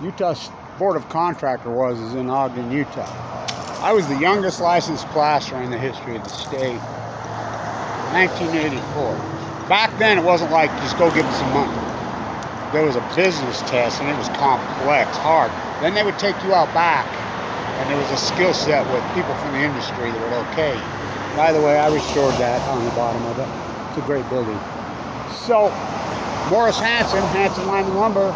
Utah's Board of Contractor is in Ogden, Utah. I was the youngest licensed plasterer in the history of the state. 1984. Back then, it wasn't like just go give them some money. There was a business test, and it was complex, hard. Then they would take you out back, and there was a skill set with people from the industry that would okay you. By the way, I restored that on the bottom of it. It's a great building. So, Morris Hanson, Hanson Lyman Lumber,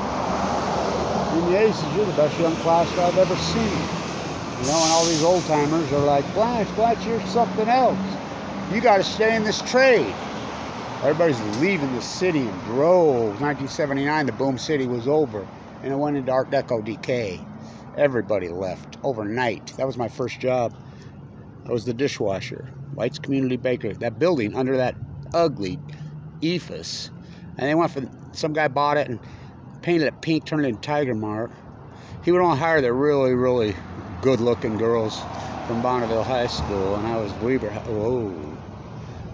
in the 80s, says, you're the best young plasterer I've ever seen. You know, and all these old timers are like, Blanche, you're something else. You got to stay in this trade. Everybody's leaving the city in droves. 1979, the boom city was over, and it went into Art Deco decay. Everybody left overnight. That was my first job. I was the dishwasher. White's Community Bakery. That building under that ugly ephes. And they went for, some guy bought it and painted it pink, turned it into Tiger Mark. He would only hire the really, really good-looking girls from Bonneville High School, and I was Weber.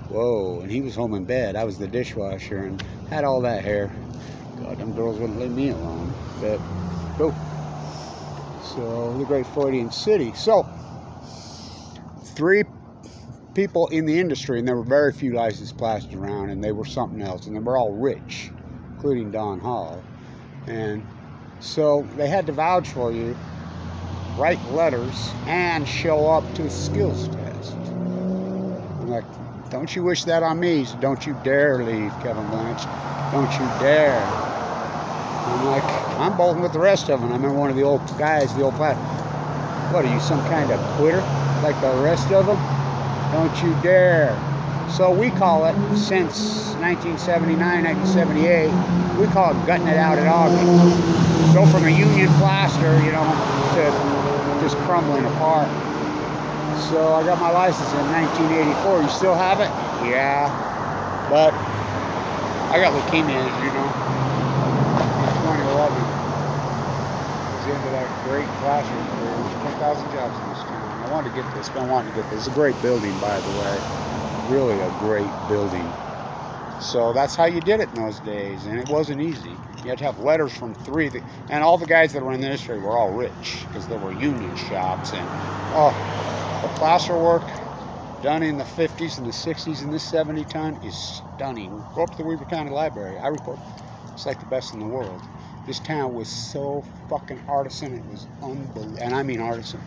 Whoa, and he was home in bed. I was the dishwasher and had all that hair. God, them girls wouldn't leave me alone. But, go. So, the great Freudian city. So, 3 people in the industry, and there were very few licensed plasterers around, and they were something else, and they were all rich, including Don Hall. And so, they had to vouch for you, write letters, and show up to a skills test. I'm like, don't you wish that on me? So don't you dare leave, Kevin Blanch. Don't you dare. I'm like, I'm bolting with the rest of them. I remember one of the old guys, the old plat. What, are you some kind of quitter like the rest of them? Don't you dare. So we call it, since 1979, 1978, we call it gutting it out at Ogden. Go from a union plaster, you know, to just crumbling apart. So I got my license in 1984. You still have it? Yeah. But I got leukemia, as you know. In 2011. It was the end of that great plastering career. There's 10,000 jobs in this town. I wanted to get this. Been wanting to get this. It's a great building, by the way. Really a great building. So that's how you did it in those days, and it wasn't easy. You had to have letters from 3, and all the guys that were in the industry were all rich because there were union shops, and the plaster work done in the 50s and the 60s and this 70-ton is stunning. Go up to the Weber County Library. I report it's like the best in the world. This town was so fucking artisan, it was unbelievable, and I mean artisan.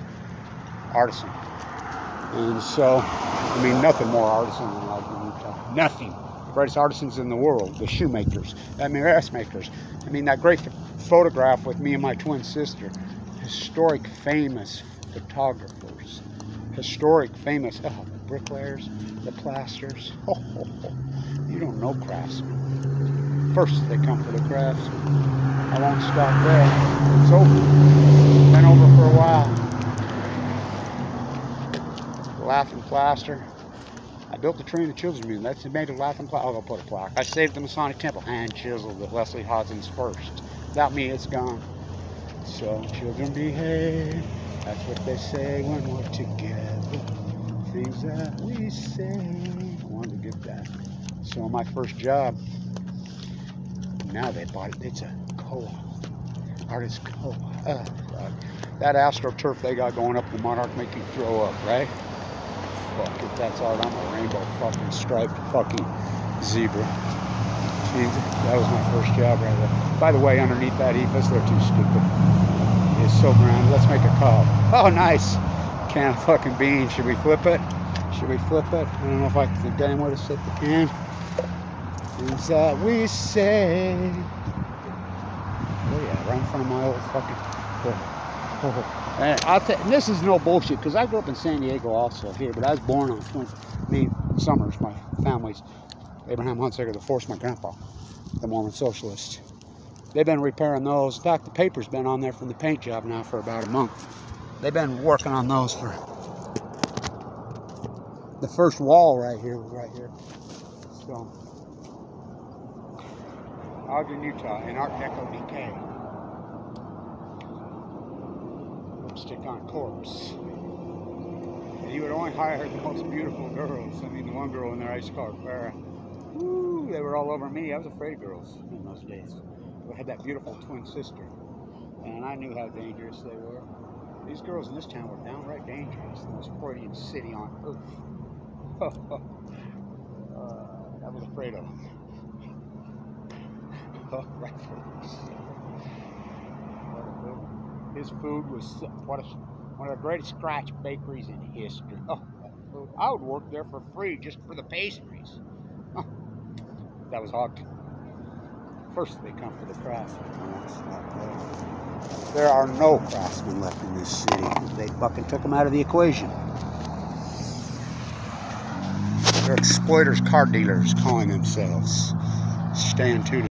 And so, I mean, nothing more artisan than Ogden, Utah. Nothing. The greatest artisans in the world, the shoemakers, the mirror makers. I mean, that great photograph with me and my twin sister. Historic, famous photographers. Historic, famous, the bricklayers, the plasters. You don't know craftsmen. First, they come for the crafts. I won't stop there. It's over. Been over for a while. Laughing Plaster. I built the tree in the Children's Museum. That's made of Laughing Plaster. I'll put a plaque. I saved the Masonic Temple. Hand chiseled the Leslie Hodson's first. Without me, it's gone. So, children behave. That's what they say when we're together. Things that we say. I wanted to get that. So, my first job. Now they bought it. It's a co-op. Artist co-op. Oh, God. That AstroTurf they got going up the Monarch make you throw up, right? Fuck, if that's art, I'm a rainbow fucking striped fucking zebra. Jesus, that was my first job right there. By the way, underneath that ephes, they're too stupid. It's so grand. Let's make a cup. Oh, nice. Can of fucking beans. Should we flip it? Should we flip it? I don't know if I can get anywhere to sit the can. Things that we say. Oh yeah, right in front of my old fucking... And I'll this is no bullshit, because I grew up in San Diego also here, but I was born on Summers, my family's Abraham Hunsaker IV, my grandpa, the Mormon socialist. They've been repairing those. In fact, the paper's been on there from the paint job now for about a month. They've been working on those for... The first wall right here was right here. So, Ogden, Utah, in Art Deco decay. Lipstick on corpse. And he would only hire the most beautiful girls. I mean, the one girl in there I used to call her Clara. Woo, they were all over me. I was afraid of girls in those days. I had that beautiful twin sister. And I knew how dangerous they were. These girls in this town were downright dangerous. The most Freudian city on earth. I was afraid of them. Rightfully so. His food was one of the greatest scratch bakeries in history. Oh, that food. I would work there for free just for the pastries. Oh, that was Ogden. First they come for the craftsmen. There are no craftsmen left in this city. They fucking took them out of the equation. They're exploiters, car dealers calling themselves. Stand to